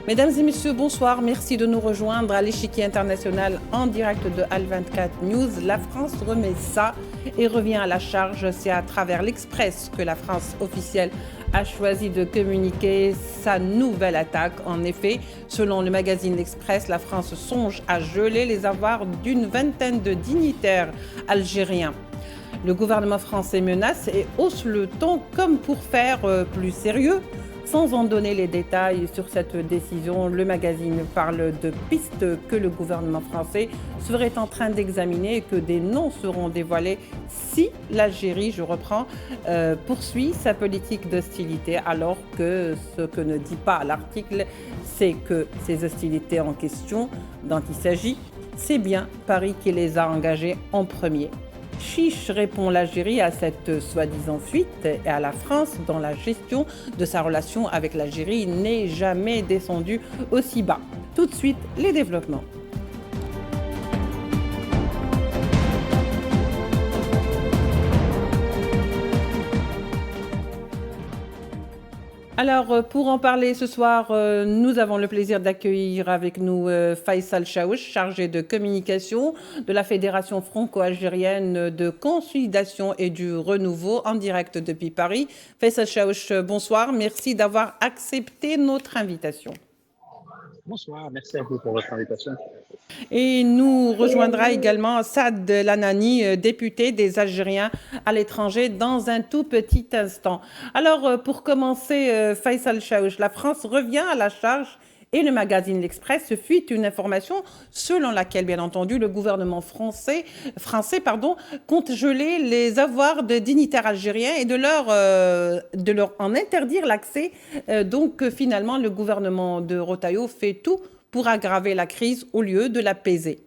Mesdames et messieurs, bonsoir. Merci de nous rejoindre à l'échiquier international en direct de Al24 News. La France remet ça et revient à la charge. C'est à travers l'Express que la France officielle a choisi de communiquer sa nouvelle attaque. En effet, selon le magazine L'Express, la France songe à geler les avoirs d'une vingtaine de dignitaires algériens. Le gouvernement français menace et hausse le ton comme pour faire plus sérieux. Sans en donner les détails sur cette décision, le magazine parle de pistes que le gouvernement français serait en train d'examiner et que des noms seront dévoilés si l'Algérie, je reprends, poursuit sa politique d'hostilité, alors que ce que ne dit pas l'article, c'est que ces hostilités en question, dont il s'agit, c'est bien Paris qui les a engagées en premier. Chiche, répond l'Algérie à cette soi-disant fuite et à la France dans la gestion de sa relation avec l'Algérie n'est jamais descendue aussi bas. Tout de suite, les développements. Alors, pour en parler ce soir, nous avons le plaisir d'accueillir avec nous Faisal Chaouch, chargé de communication de la Fédération franco-algérienne de consolidation et du renouveau, en direct depuis Paris. Faisal Chaouch, bonsoir. Merci d'avoir accepté notre invitation. Bonsoir, merci à vous pour votre invitation. Et nous rejoindra également Saad Lanani, député des Algériens à l'étranger, dans un tout petit instant. Alors, pour commencer, Faisal Chaouch, la France revient à la charge et le magazine L'Express fuite une information selon laquelle, bien entendu, le gouvernement français compte geler les avoirs de dignitaires algériens et de leur en interdire l'accès. Donc, finalement, le gouvernement de Rotaillot fait tout pour aggraver la crise au lieu de l'apaiser.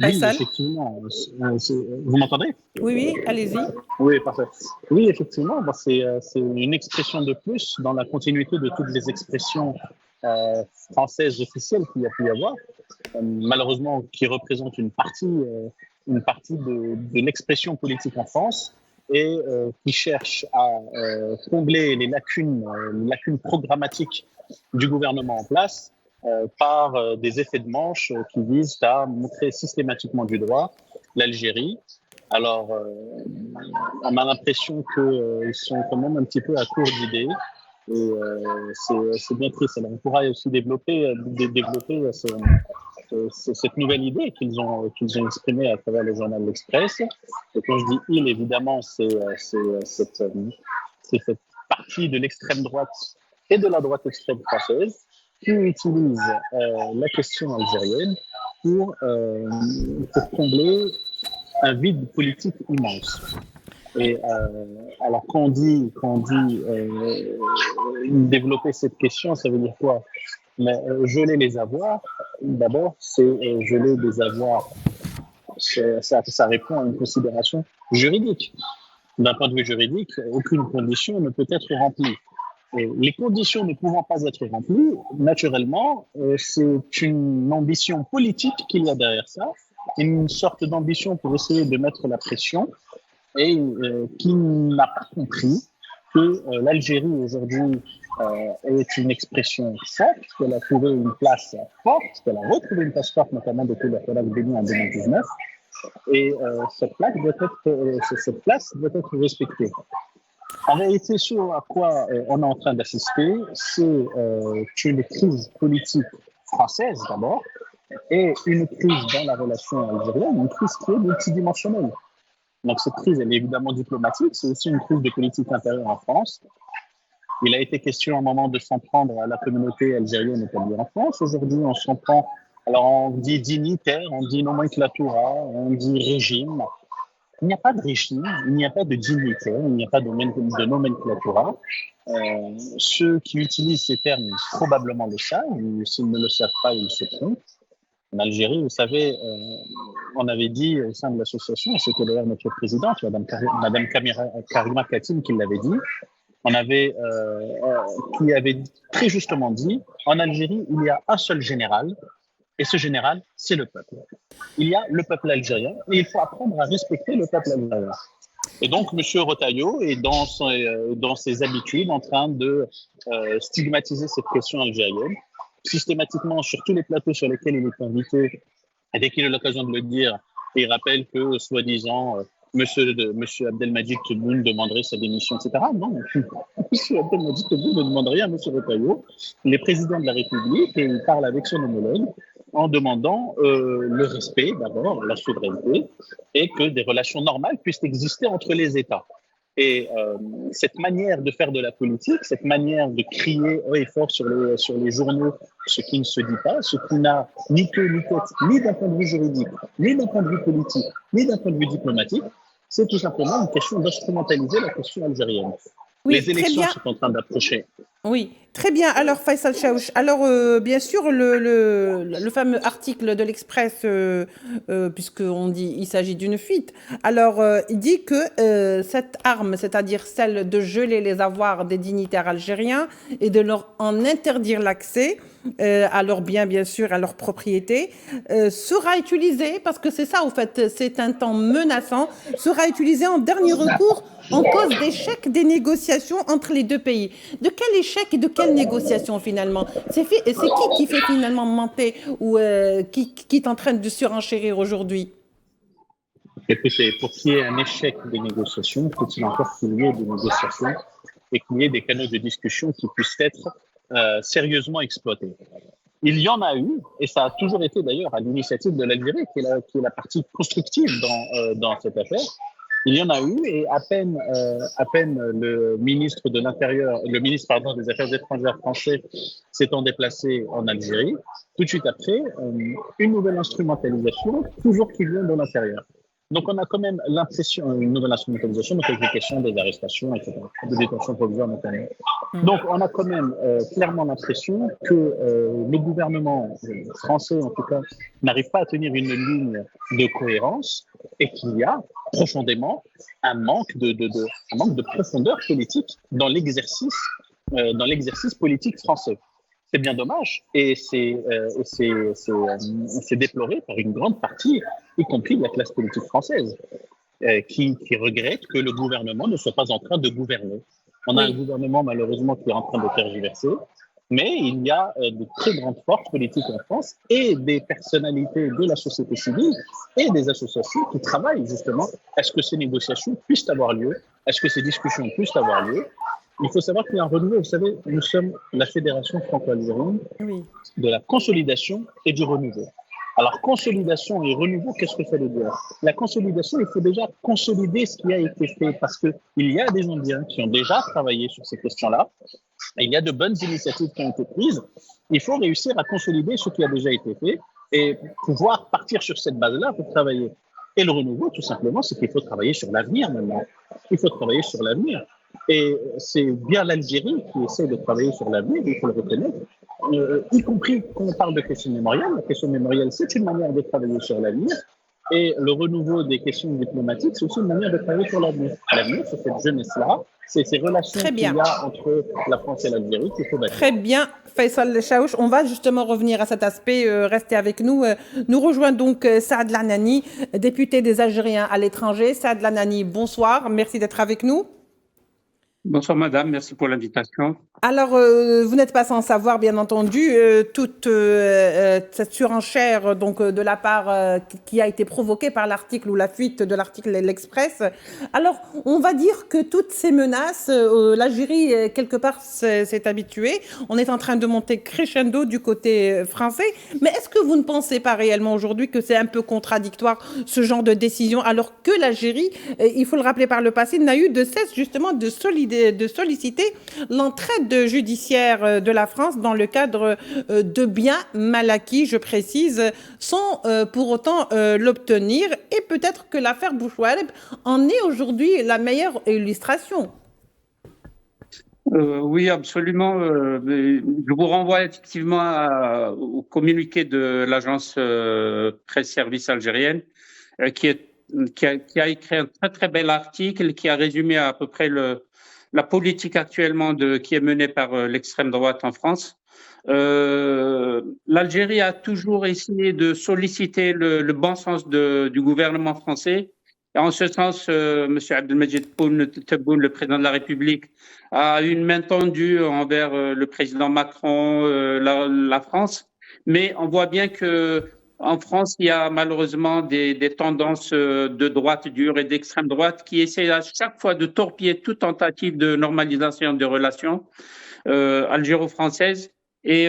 Oui, effectivement. Vous m'entendez? Oui, allez-y. Oui, parfait. Oui, effectivement, c'est une expression de plus dans la continuité de toutes les expressions françaises officielles qu'il y a pu y avoir, malheureusement qui représentent une partie de l'expression politique en France et qui cherche à combler les lacunes programmatiques du gouvernement en place par des effets de manche qui visent à montrer systématiquement du doigt l'Algérie. Alors, on a l'impression qu'ils sont quand même un petit peu à court d'idées et c'est bien triste. Alors, on pourra aussi développer cette nouvelle idée qu'ils ont exprimée à travers le journal L'Express. Et quand je dis « ils », évidemment, c'est cette partie de l'extrême droite et de la droite extrême française qui utilise la question algérienne pour combler un vide politique immense. Et alors quand on dit développer cette question, ça veut dire quoi? Mais geler les avoirs, d'abord, c'est geler des avoirs. Ça répond à une considération juridique. D'un point de vue juridique, aucune condition ne peut être remplie. Et les conditions ne pouvant pas être remplies, naturellement, c'est une ambition politique qu'il y a derrière ça, une sorte d'ambition pour essayer de mettre la pression et qui n'a pas compris que l'Algérie aujourd'hui est une expression forte, qu'elle a trouvé une place forte, qu'elle a retrouvé une place forte, notamment depuis la Federac Bénin en 2019, et cette place doit être respectée. En réalité, ce à quoi on est en train d'assister, c'est une crise politique française d'abord, et une crise dans la relation algérienne, une crise qui est multidimensionnelle. Donc cette crise, elle est évidemment diplomatique, c'est aussi une crise de politique intérieure en France. Il a été question à un moment de s'en prendre à la communauté algérienne établie en France. Aujourd'hui, on s'en prend, alors on dit dignitaire, on dit nomenclatura, on dit régime. Il n'y a pas de régime, il n'y a pas de dignitaire, il n'y a pas de nomenclatura. Ceux qui utilisent ces termes probablement le savent, ou s'ils ne le savent pas, ils se trompent. En Algérie, vous savez, on avait dit au sein de l'association, c'était d'ailleurs notre présidente, Madame Karima Katim, qui l'avait dit, qui avait très justement dit, en Algérie, il y a un seul général, et ce général, c'est le peuple. Il y a le peuple algérien, et il faut apprendre à respecter le peuple algérien. Et donc, M. Retailleau est dans ses habitudes en train de stigmatiser cette question algérienne. Systématiquement, sur tous les plateaux sur lesquels il est invité, et dès qu'il a l'occasion de le dire, il rappelle que, soi-disant, Monsieur Abdelmadjid Tebboune demanderait sa démission, etc. Non, Monsieur Abdelmadjid Tebboune ne demande rien à M. Retailleau. Il est président de la République et il parle avec son homologue en demandant le respect, d'abord, la souveraineté, et que des relations normales puissent exister entre les États. Et cette manière de faire de la politique, cette manière de crier haut et fort sur les journaux ce qui ne se dit pas, ce qui n'a ni queue ni tête, ni d'un point de vue juridique, ni d'un point de vue politique, ni d'un point de vue diplomatique, c'est tout simplement une question d'instrumentaliser la question algérienne. Oui, les élections sont en train d'approcher. Oui, très bien. Alors, Faisal Chaouch, alors bien sûr, le fameux article de l'Express, puisqu'on dit il s'agit d'une fuite, alors il dit que cette arme, c'est-à-dire celle de geler les avoirs des dignitaires algériens et de leur en interdire l'accès à leurs biens, bien sûr, à leurs propriétés, sera utilisée, parce que c'est ça, au fait, c'est un temps menaçant, sera utilisée en dernier recours en cause d'échec des négociations entre les deux pays. De quel échec et de quelle négociation finalement? C'est qui fait finalement monter ou qui est en train de surenchérir aujourd'hui? Écoutez, pour qu'il y ait un échec des négociations, faut-il encore qu'il y ait des négociations et qu'il y ait des canaux de discussion qui puissent être sérieusement exploités. Il y en a eu, et ça a toujours été d'ailleurs à l'initiative de l'Algérie, qui est la partie constructive dans cette affaire. Il y en a eu, et à peine le ministre de l'Intérieur, des Affaires étrangères français s'étant déplacé en Algérie, tout de suite après, une nouvelle instrumentalisation, toujours qui vient de l'intérieur. Donc on a quand même l'impression, une nouvelle instrumentalisation, donc avec les questions des arrestations, etc., de détention provisoire notamment. Donc on a quand même clairement l'impression que le gouvernement français, en tout cas, n'arrive pas à tenir une ligne de cohérence et qu'il y a profondément un manque de profondeur politique dans l'exercice politique français. C'est bien dommage et c'est déploré par une grande partie, y compris de la classe politique française, qui regrette que le gouvernement ne soit pas en train de gouverner. On a un gouvernement malheureusement qui est en train de tergiverser, mais il y a de très grandes forces politiques en France et des personnalités de la société civile et des associations qui travaillent justement à ce que ces négociations puissent avoir lieu, à ce que ces discussions puissent avoir lieu. Il faut savoir qu'il y a un renouveau. Vous savez, nous sommes la Fédération franco-algérienne de la consolidation et du renouveau. Alors, consolidation et renouveau, qu'est-ce que ça veut dire? La consolidation, il faut déjà consolider ce qui a été fait parce qu'il y a des Indiens qui ont déjà travaillé sur ces questions-là. Et il y a de bonnes initiatives qui ont été prises. Il faut réussir à consolider ce qui a déjà été fait et pouvoir partir sur cette base-là pour travailler. Et le renouveau, tout simplement, c'est qu'il faut travailler sur l'avenir maintenant. Il faut travailler sur l'avenir. Et c'est bien l'Algérie qui essaie de travailler sur l'avenir, il faut le reconnaître, y compris quand on parle de question mémorielle. La question mémorielle, c'est une manière de travailler sur l'avenir. Et le renouveau des questions diplomatiques, c'est aussi une manière de travailler sur l'avenir. L'avenir, c'est cette jeunesse-là, c'est ces relations qu'il y a entre la France et l'Algérie qu'il faut bâtir. Très bien, Faisal Chaouch. On va justement revenir à cet aspect. Restez avec nous. Nous rejoint donc Saad Lanani, député des Algériens à l'étranger. Saad Lanani, bonsoir. Merci d'être avec nous. Bonsoir madame, merci pour l'invitation. Alors, vous n'êtes pas sans savoir, bien entendu, toute cette surenchère donc, de la part qui a été provoquée par l'article ou la fuite de l'article de l'Express. Alors, on va dire que toutes ces menaces, l'Algérie, quelque part, s'est habituée. On est en train de monter crescendo du côté français. Mais est-ce que vous ne pensez pas réellement aujourd'hui que c'est un peu contradictoire, ce genre de décision, alors que l'Algérie, il faut le rappeler par le passé, n'a eu de cesse justement de solliciter l'entraide judiciaire de la France dans le cadre de biens mal acquis, je précise, sans pour autant l'obtenir. Et peut-être que l'affaire Bouchouareb en est aujourd'hui la meilleure illustration. Oui, absolument. Je vous renvoie effectivement au communiqué de l'agence Presse Service algérienne qui a écrit un très très bel article qui a résumé à peu près la politique actuellement qui est menée par l'extrême droite en France. L'Algérie a toujours essayé de solliciter le bon sens du gouvernement français Et en ce sens, M. Abdelmajid Tebboune, le président de la République, a une main tendue envers le président Macron, la France. Mais on voit bien que en France, il y a malheureusement des tendances de droite dure et d'extrême droite qui essaient à chaque fois de torpiller toute tentative de normalisation des relations algéro-françaises. Et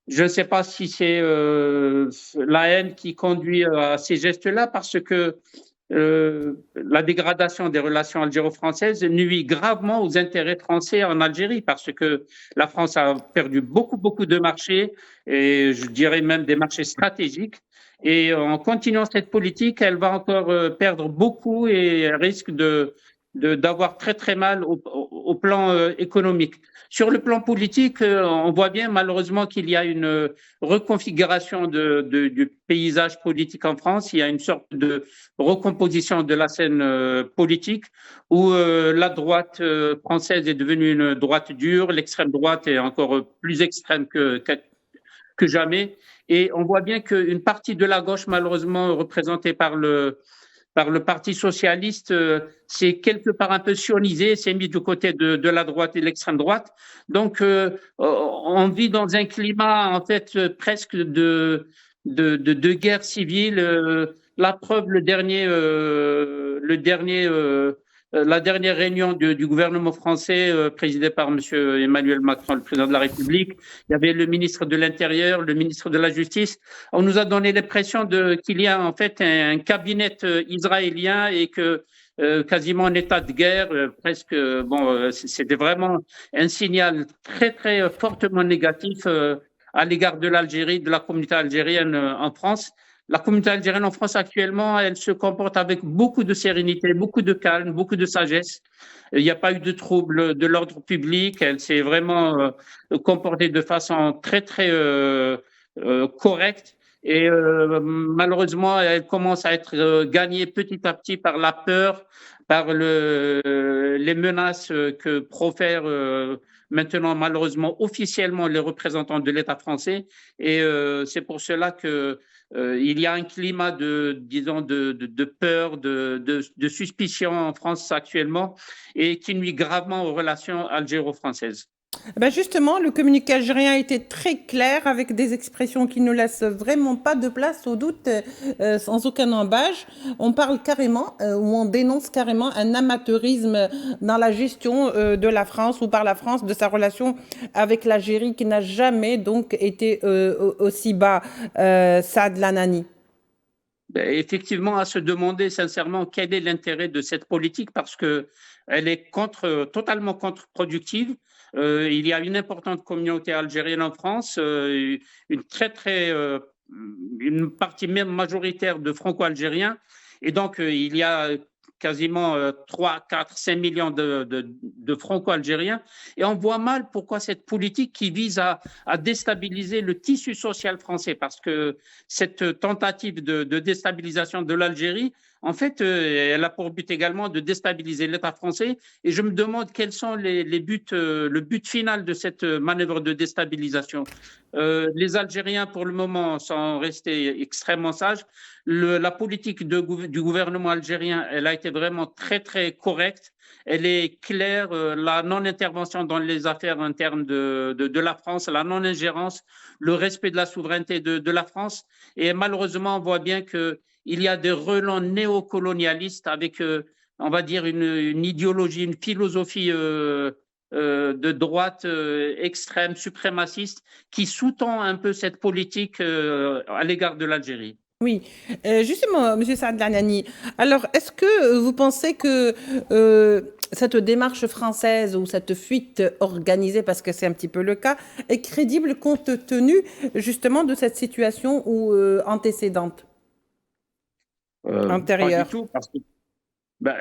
je ne sais pas si c'est la haine qui conduit à ces gestes-là, parce que la dégradation des relations algéro-françaises nuit gravement aux intérêts français en Algérie, parce que la France a perdu beaucoup de marchés, et je dirais même des marchés stratégiques. Et en continuant cette politique, elle va encore perdre beaucoup et elle risque d'avoir très mal au plan économique. Sur le plan politique, on voit bien malheureusement qu'il y a une reconfiguration du paysage politique en France. Il y a une sorte de recomposition de la scène politique où la droite française est devenue une droite dure, l'extrême droite est encore plus extrême que jamais. Et on voit bien qu'une partie de la gauche, malheureusement représentée par le Parti socialiste, c'est quelque part un peu sionisé, c'est mis du côté de la droite et de l'extrême droite. Donc, on vit dans un climat, en fait, presque de guerre civile. La preuve, la dernière réunion du gouvernement français, présidée par M. Emmanuel Macron, le président de la République, il y avait le ministre de l'Intérieur, le ministre de la Justice. On nous a donné l'impression qu'il y a en fait un cabinet israélien et que quasiment en état de guerre, presque. Bon, c'était vraiment un signal très fortement négatif à l'égard de l'Algérie, de la communauté algérienne en France. La communauté algérienne en France actuellement, elle se comporte avec beaucoup de sérénité, beaucoup de calme, beaucoup de sagesse. Il n'y a pas eu de trouble de l'ordre public. Elle s'est vraiment comportée de façon très correcte. Et malheureusement, elle commence à être gagnée petit à petit par la peur, par les menaces que profèrent maintenant malheureusement officiellement les représentants de l'État français. Et c'est pour cela que il y a un climat de peur, de suspicion en France actuellement, et qui nuit gravement aux relations algéro-françaises. Ben justement, le communiqué algérien a été très clair avec des expressions qui ne laissent vraiment pas de place au doute, sans aucun embâche. On parle carrément, ou on dénonce carrément un amateurisme dans la gestion de la France ou par la France de sa relation avec l'Algérie qui n'a jamais donc été aussi bas. Saad Lanani. Ben, effectivement, à se demander sincèrement quel est l'intérêt de cette politique, parce que elle est totalement contre-productive. Il y a une importante communauté algérienne en France, une partie même majoritaire de franco-algériens, et donc il y a quasiment 3, 4, 5 millions de franco-algériens. Et on voit mal pourquoi cette politique qui vise à déstabiliser le tissu social français, parce que cette tentative de déstabilisation de l'Algérie, en fait, elle a pour but également de déstabiliser l'État français. Et je me demande quels sont le but final de cette manœuvre de déstabilisation. Les Algériens, pour le moment, sont restés extrêmement sages. La politique du gouvernement algérien, elle a été vraiment très correcte. Elle est claire. La non-intervention dans les affaires internes de la France, la non-ingérence, le respect de la souveraineté de la France. Et malheureusement, on voit bien qu'il y a des relents néocolonialistes avec, on va dire, une idéologie, une philosophie de droite extrême, suprémaciste, qui sous-tend un peu cette politique à l'égard de l'Algérie. Oui, justement, M. Saad Lanani, alors est-ce que vous pensez que cette démarche française ou cette fuite organisée, parce que c'est un petit peu le cas, est crédible compte tenu justement de cette situation antécédente, antérieure? Pas du tout, parce que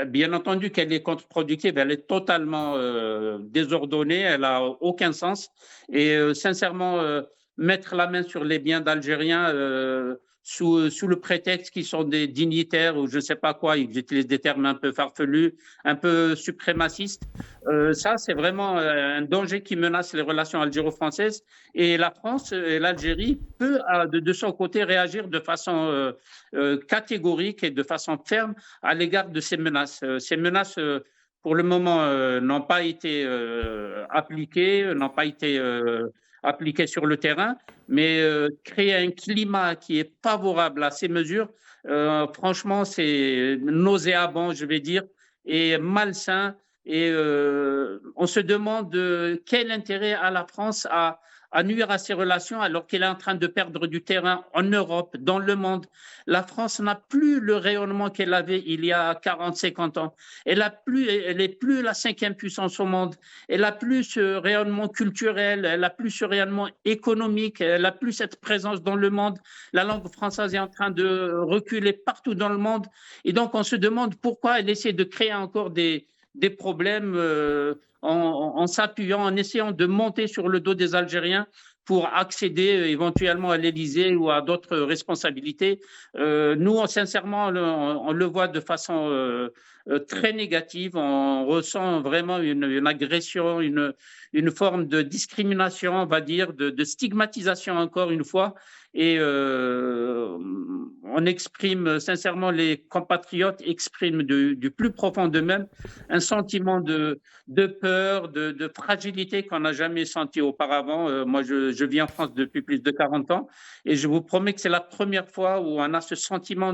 bien entendu qu'elle est contre-productive, elle est totalement désordonnée, elle n'a aucun sens. Et sincèrement, mettre la main sur les biens d'Algériens sous le prétexte qu'ils sont des dignitaires ou je ne sais pas quoi, ils utilisent des termes un peu farfelus, un peu suprémacistes. Ça, c'est vraiment un danger qui menace les relations algéro-françaises. Et la France et l'Algérie peut, de son côté, réagir de façon catégorique et de façon ferme à l'égard de ces menaces. Ces menaces, pour le moment, n'ont pas été appliquées, n'ont pas été appliquées sur le terrain, mais créer un climat qui est favorable à ces mesures, franchement, c'est nauséabond, je vais dire, et malsain. Et on se demande quel intérêt a la France à nuire à ses relations alors qu'elle est en train de perdre du terrain en Europe, dans le monde. La France n'a plus le rayonnement qu'elle avait il y a 40, 50 ans. Elle est plus la 5e puissance au monde. Elle n'a plus ce rayonnement culturel, elle n'a plus ce rayonnement économique, elle n'a plus cette présence dans le monde. La langue française est en train de reculer partout dans le monde. Et donc, on se demande pourquoi elle essaie de créer encore des problèmes en s'appuyant, en essayant de monter sur le dos des Algériens pour accéder éventuellement à l'Élysée ou à d'autres responsabilités. Nous, sincèrement, on le voit de façon très négative. On ressent vraiment une agression, une forme de discrimination, on va dire, de stigmatisation encore une fois. Et on exprime, sincèrement, les compatriotes expriment du plus profond d'eux-mêmes un sentiment de peur, de fragilité qu'on n'a jamais senti auparavant. Moi, je vis en France depuis plus de 40 ans et je vous promets que c'est la première fois où on a ce sentiment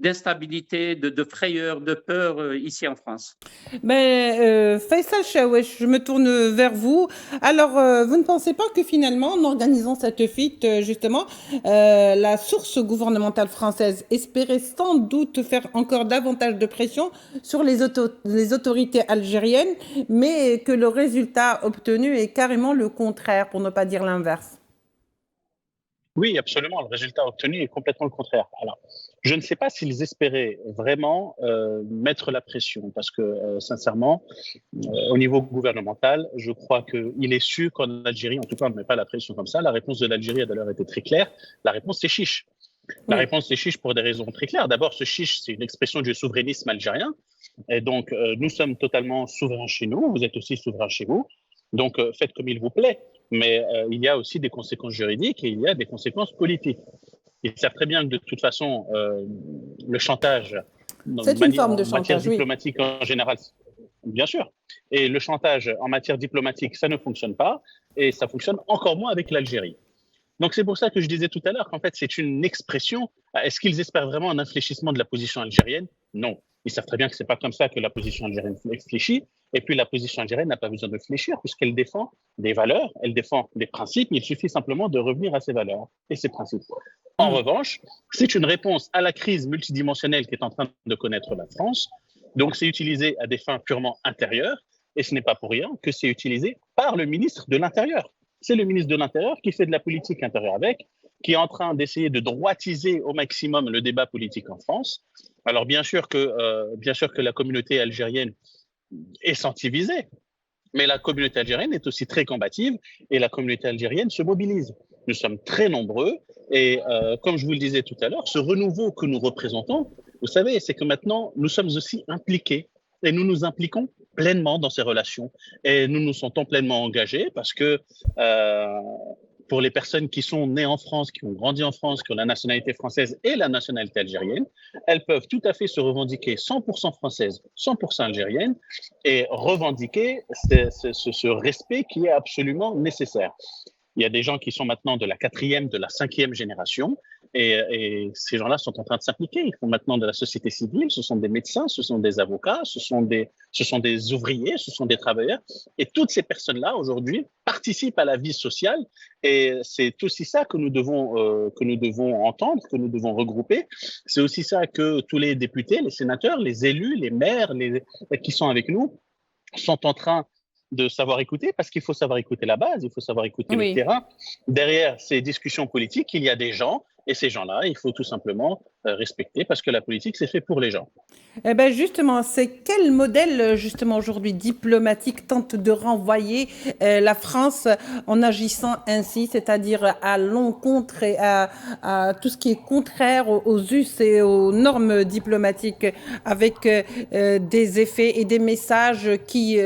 d'instabilité, de frayeur, de peur ici en France. Mais Faisal Chaouesh, je me tourne vers vous. Alors, vous ne pensez pas que finalement, en organisant cette fuite, justement, la source gouvernementale française espérait sans doute faire encore davantage de pression sur les autorités algériennes, mais que le résultat obtenu est carrément le contraire, pour ne pas dire l'inverse? Oui, absolument. Le résultat obtenu est complètement le contraire. Alors, je ne sais pas s'ils espéraient vraiment mettre la pression, parce que sincèrement, au niveau gouvernemental, je crois qu'il est sûr qu'en Algérie, en tout cas, on ne met pas la pression comme ça. La réponse de l'Algérie a d'ailleurs été très claire. La réponse, c'est chiche. La réponse, c'est chiche pour des raisons très claires. D'abord, ce chiche, c'est une expression du souverainisme algérien. Et donc, nous sommes totalement souverains chez nous. Vous êtes aussi souverains chez vous. Donc, faites comme il vous plaît. Mais il y a aussi des conséquences juridiques et il y a des conséquences politiques. Ils savent très bien que de toute façon, le chantage, c'est une forme de en matière chantage, diplomatique en général, bien sûr. Et le chantage en matière diplomatique, ça ne fonctionne pas. Et ça fonctionne encore moins avec l'Algérie. Donc, c'est pour ça que je disais tout à l'heure qu'en fait, c'est une expression. Est-ce qu'ils espèrent vraiment un infléchissement de la position algérienne? Non. Ils savent très bien que ce n'est pas comme ça que la position algérienne fléchit. Et puis, la position algérienne n'a pas besoin de fléchir puisqu'elle défend des valeurs, elle défend des principes. Il suffit simplement de revenir à ces valeurs et ces principes. En revanche, c'est une réponse à la crise multidimensionnelle qui est en train de connaître la France. Donc, c'est utilisé à des fins purement intérieures. Et ce n'est pas pour rien que c'est utilisé par le ministre de l'Intérieur. C'est le ministre de l'Intérieur qui fait de la politique intérieure avec, qui est en train d'essayer de droitiser au maximum le débat politique en France. Alors, bien sûr que la communauté algérienne est sensibilisée, mais la communauté algérienne est aussi très combative et la communauté algérienne se mobilise. Nous sommes très nombreux et comme je vous le disais tout à l'heure, ce renouveau que nous représentons, vous savez, c'est que maintenant, nous sommes aussi impliqués et nous nous impliquons pleinement dans ces relations et nous nous sentons pleinement engagés parce que pour les personnes qui sont nées en France, qui ont grandi en France, qui ont la nationalité française et la nationalité algérienne, elles peuvent tout à fait se revendiquer 100% françaises, 100% algériennes et revendiquer ce respect qui est absolument nécessaire. Il y a des gens qui sont maintenant de la 4e, de la 5e génération et ces gens-là sont en train de s'impliquer. Ils font maintenant de la société civile, ce sont des médecins, ce sont des avocats, ce sont des ouvriers, ce sont des travailleurs. Et toutes ces personnes-là, aujourd'hui, participent à la vie sociale et c'est aussi ça que nous devons entendre, que nous devons regrouper. C'est aussi ça que tous les députés, les sénateurs, les élus, les maires qui sont avec nous sont en train de savoir écouter, parce qu'il faut savoir écouter la base, il faut savoir écouter le terrain. Derrière ces discussions politiques, il y a des gens Et ces gens-là, il faut tout simplement respecter parce que la politique, c'est fait pour les gens. Eh ben justement, c'est quel modèle justement aujourd'hui diplomatique tente de renvoyer la France en agissant ainsi, c'est-à-dire à l'encontre et à tout ce qui est contraire aux us et aux normes diplomatiques, avec des effets et des messages qui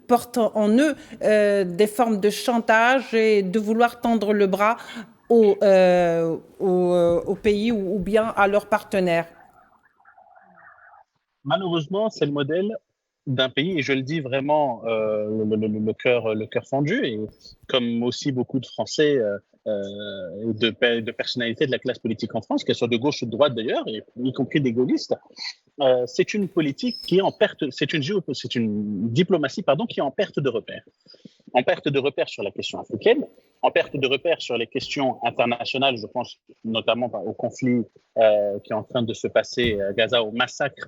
portent en eux des formes de chantage et de vouloir tendre le bras au pays ou bien à leurs partenaires. Malheureusement, c'est le modèle d'un pays, et je le dis vraiment le cœur fendu, et comme aussi beaucoup de Français de personnalités de la classe politique en France, qu'elles soient de gauche ou de droite d'ailleurs, y compris des gaullistes, c'est une politique qui est en perte, c'est une diplomatie pardon, qui est en perte de repères. En perte de repères sur la question africaine, en perte de repères sur les questions internationales, je pense notamment au conflit qui est en train de se passer à Gaza, au massacre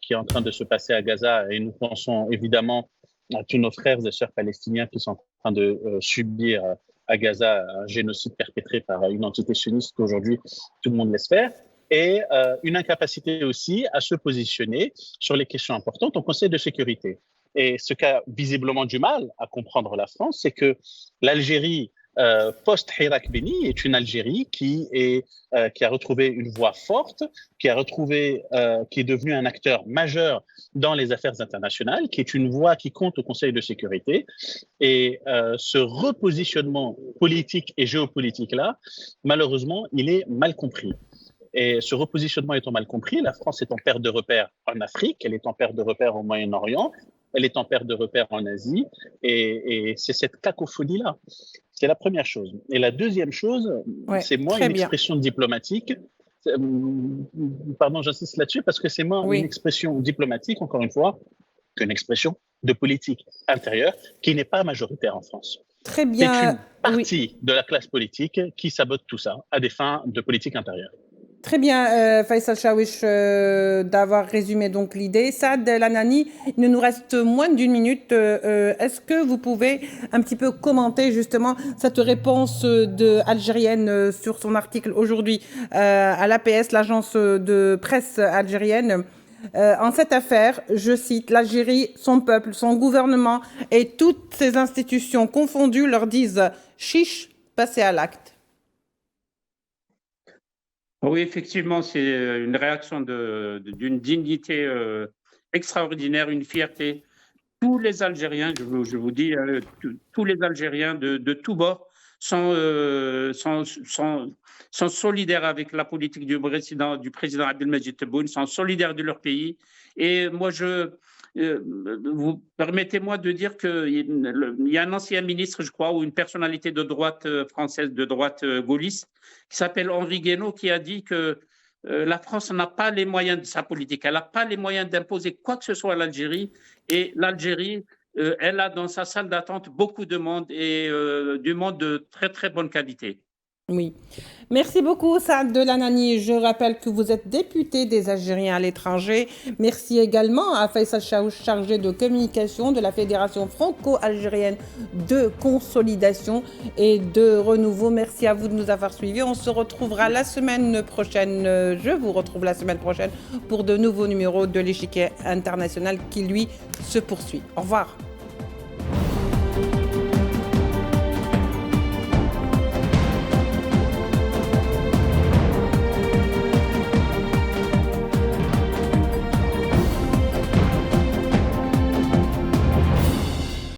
qui est en train de se passer à Gaza, et nous pensons évidemment à tous nos frères et sœurs palestiniens qui sont en train de subir à Gaza un génocide perpétré par une entité sioniste qu'aujourd'hui tout le monde laisse faire, et une incapacité aussi à se positionner sur les questions importantes au Conseil de sécurité. Et ce qu'a visiblement du mal à comprendre la France, c'est que l'Algérie post-Hirak Beni est une Algérie qui a retrouvé une voix forte, qui est devenue un acteur majeur dans les affaires internationales, qui est une voix qui compte au Conseil de sécurité. Et ce repositionnement politique et géopolitique-là, malheureusement, il est mal compris. Et ce repositionnement étant mal compris, la France est en perte de repères en Afrique, elle est en perte de repères au Moyen-Orient, elle est en perte de repères en Asie, et c'est cette cacophonie-là. C'est la première chose. Et la deuxième chose, c'est moins une expression diplomatique. Pardon, j'insiste là-dessus parce que c'est moins une expression diplomatique, encore une fois, qu'une expression de politique intérieure qui n'est pas majoritaire en France. Très bien. C'est une partie de la classe politique qui sabote tout ça à des fins de politique intérieure. Très bien, Faisal Chaouiche, d'avoir résumé donc l'idée. Saad Lanani, il nous reste moins d'une minute. Est-ce que vous pouvez un petit peu commenter justement cette réponse algérienne sur son article aujourd'hui à l'APS, l'agence de presse algérienne? En cette affaire, je cite, l'Algérie, son peuple, son gouvernement et toutes ses institutions confondues leur disent « chiche, passez à l'acte ». Oui, effectivement, c'est une réaction d'une dignité extraordinaire, une fierté. Tous les Algériens, je vous dis, tous les Algériens de tous bords sont solidaires avec la politique du président Abdelmadjid Tebboune, sont solidaires de leur pays. Et moi, vous permettez-moi de dire qu'il y a un ancien ministre, je crois, ou une personnalité de droite française, de droite gaulliste, qui s'appelle Henri Guénaud, qui a dit que la France n'a pas les moyens de sa politique, elle n'a pas les moyens d'imposer quoi que ce soit à l'Algérie. Et l'Algérie, elle a dans sa salle d'attente beaucoup de monde et du monde de très, très bonne qualité. Oui. Merci beaucoup, Saad Lanani. Je rappelle que vous êtes député des Algériens à l'étranger. Merci également à Faisal Chaouiche, chargé de communication de la Fédération franco-algérienne de consolidation et de renouveau. Merci à vous de nous avoir suivis. On se retrouvera la semaine prochaine. Je vous retrouve la semaine prochaine pour de nouveaux numéros de l'échiquier international qui, lui, se poursuit. Au revoir.